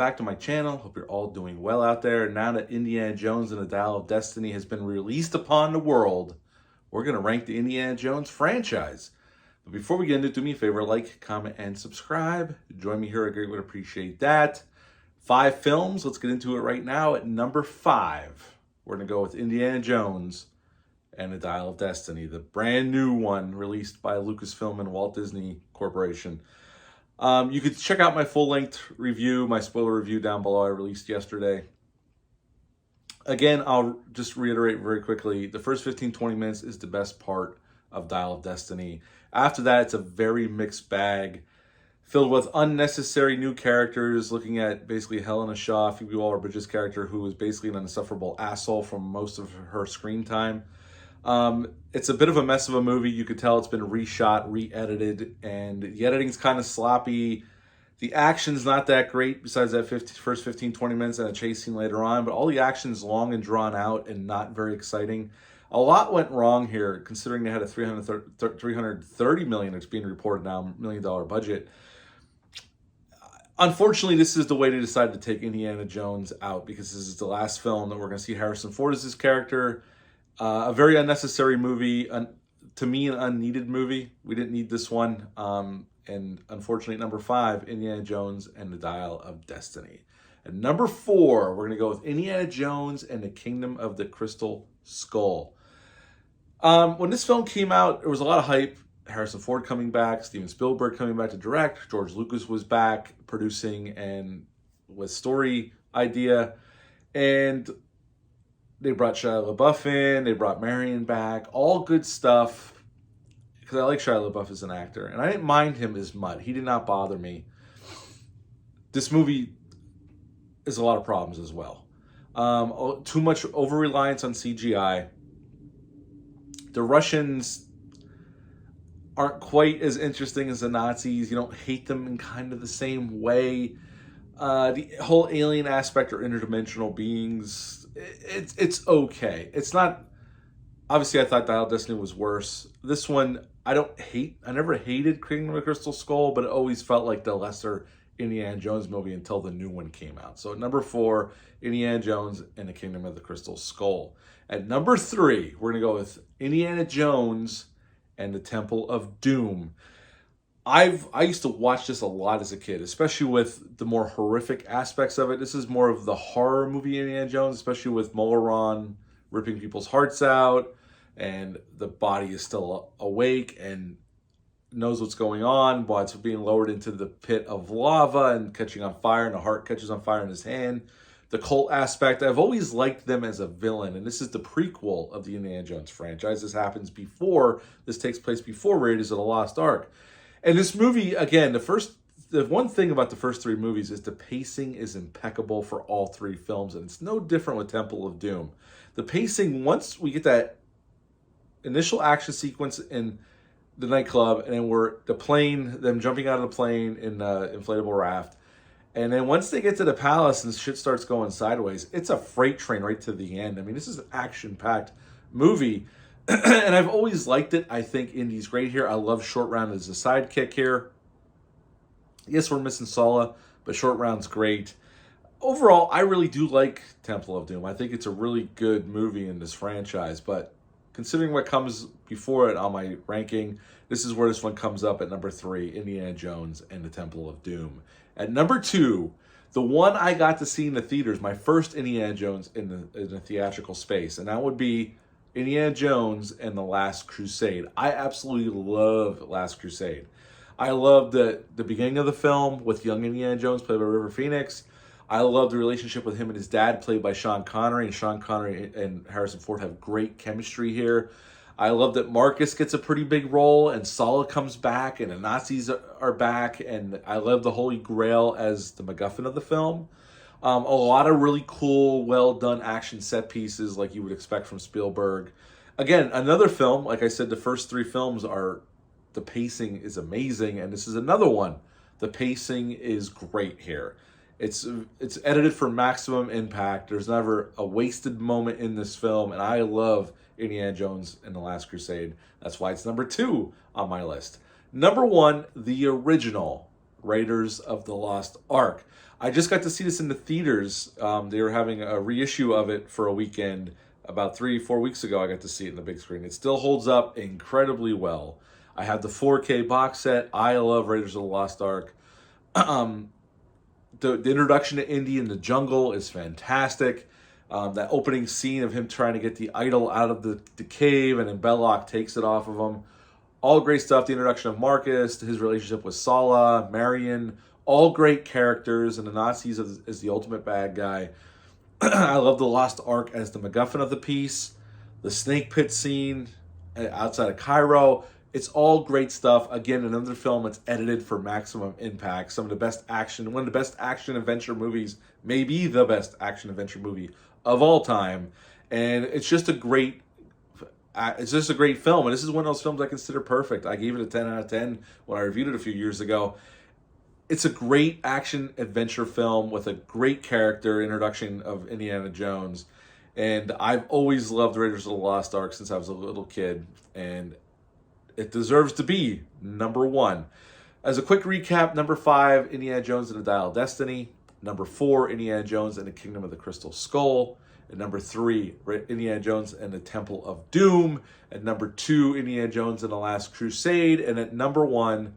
back to my channel. Hope you're all doing well out there. Now that Indiana Jones and the Dial of Destiny has been released upon the world, we're going to rank the Indiana Jones franchise. But before we get into it, do me a favor, like, comment, and subscribe. Join me here, I greatly would appreciate that. 5 films, let's get into it right now. At number 5, we're going to go with Indiana Jones and the Dial of Destiny, the brand new one released by Lucasfilm and Walt Disney Corporation. You could check out my full-length review, my spoiler review down below I released yesterday. Again, I'll just reiterate very quickly, the first 15-20 minutes is the best part of Dial of Destiny. After that, it's a very mixed bag, filled with unnecessary new characters, looking at basically Helena Shaw, Phoebe Waller-Bridges' character, who is basically an insufferable asshole from most of her screen time. It's a bit of a mess of a movie. You could tell it's been reshot, re-edited, and the editing's kind of sloppy. The action's not that great besides that first 15-20 minutes and a chase scene later on, but all the action's long and drawn out and not very exciting. A lot went wrong here, considering they had a $330 million, it's being reported now, $1 million budget. Unfortunately, this is the way they decided to take Indiana Jones out, because this is the last film that we're going to see Harrison Ford as his character. A very unnecessary movie, to me an unneeded movie. We didn't need this one. And unfortunately, number 5, Indiana Jones and the Dial of Destiny. At number 4, we're going to go with Indiana Jones and the Kingdom of the Crystal Skull. When this film came out, there was a lot of hype. Harrison Ford coming back, Steven Spielberg coming back to direct, George Lucas was back producing and with story idea, and they brought Shia LaBeouf in, they brought Marion back, all good stuff, because I like Shia LaBeouf as an actor, and I didn't mind him as much. He did not bother me. This movie is a lot of problems as well. Too much over-reliance on CGI. The Russians aren't quite as interesting as the Nazis. You don't hate them in kind of the same way. The whole alien aspect or interdimensional beings, it's okay. It's not, obviously I thought Dial of Destiny was worse. This one, I never hated Kingdom of the Crystal Skull, but it always felt like the lesser Indiana Jones movie until the new one came out. So at number 4, Indiana Jones and the Kingdom of the Crystal Skull. At number 3, we're going to go with Indiana Jones and the Temple of Doom. I used to watch this a lot as a kid, especially with the more horrific aspects of it. This is more of the horror movie Indiana Jones, especially with Molaron ripping people's hearts out, and the body is still awake and knows what's going on while it's being lowered into the pit of lava and catching on fire, and the heart catches on fire in his hand. The cult aspect, I've always liked them as a villain, and this is the prequel of the Indiana Jones franchise. This takes place before Raiders of the Lost Ark. And this movie, again, the one thing about the first 3 movies is the pacing is impeccable for all 3 films, and it's no different with Temple of Doom. The pacing, once we get that initial action sequence in the nightclub, and then them jumping out of the plane in the inflatable raft, and then once they get to the palace and shit starts going sideways, it's a freight train right to the end. I mean, this is an action-packed movie, and I've always liked it. I think Indy's great here. I love Short Round as a sidekick here. Yes, we're missing Sala, but Short Round's great. Overall, I really do like Temple of Doom. I think it's a really good movie in this franchise, but considering what comes before it on my ranking, this is where this one comes up at number 3, Indiana Jones and the Temple of Doom. At number 2, the one I got to see in the theaters, my first Indiana Jones in the theatrical space, and that would be Indiana Jones and the Last Crusade. I absolutely love Last Crusade. I love the beginning of the film with young Indiana Jones, played by River Phoenix. I love the relationship with him and his dad, played by Sean Connery. And Sean Connery and Harrison Ford have great chemistry here. I love that Marcus gets a pretty big role, and Sala comes back, and the Nazis are back, and I love the Holy Grail as the MacGuffin of the film. A lot of really cool, well-done action set pieces like you would expect from Spielberg. Again, another film, like I said, the first 3 films the pacing is amazing, and this is another one. The pacing is great here. It's edited for maximum impact. There's never a wasted moment in this film, and I love Indiana Jones and the Last Crusade. That's why it's number 2 on my list. Number 1, the original Raiders of the Lost Ark. I just got to see this in the theaters. They were having a reissue of it for a weekend about 3-4 weeks ago. I got to see it in the big screen. It still holds up incredibly well. I have the 4K box set. I love Raiders of the Lost Ark. The introduction to Indy in the jungle is fantastic. That opening scene of him trying to get the idol out of the cave, and then Belloq takes it off of him. All great stuff. The introduction of Marcus, his relationship with Sala, Marion, all great characters, and the Nazis is the ultimate bad guy. I love the Lost Ark as the MacGuffin of the piece. The snake pit scene outside of Cairo. It's all great stuff. Again, another film that's edited for maximum impact. Some of the best action, one of the best action adventure movies, maybe the best action adventure movie of all time. And it's just a great film. And this is one of those films I consider perfect. I gave it a 10 out of 10 when I reviewed it a few years ago. It's a great action adventure film with a great character introduction of Indiana Jones. And I've always loved Raiders of the Lost Ark since I was a little kid. And it deserves to be number 1. As a quick recap, number 5, Indiana Jones and the Dial of Destiny. Number 4, Indiana Jones and the Kingdom of the Crystal Skull. And number 3, Indiana Jones and the Temple of Doom. And number 2, Indiana Jones and the Last Crusade. And at number 1,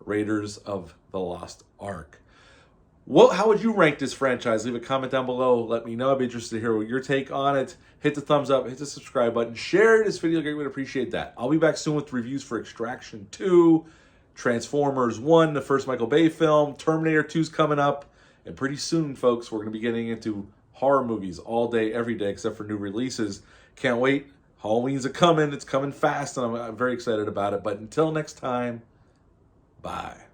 Raiders of the Lost Ark. How would you rank this franchise? Leave a comment down below. Let me know. I'd be interested to hear your take on it. Hit the thumbs up. Hit the subscribe button. Share this video. Great, would appreciate that. I'll be back soon with reviews for Extraction 2, Transformers 1, the first Michael Bay film. Terminator 2's coming up. And pretty soon, folks, we're going to be getting into horror movies all day, every day, except for new releases. Can't wait. Halloween's a coming. It's coming fast, and I'm very excited about it. But until next time, bye.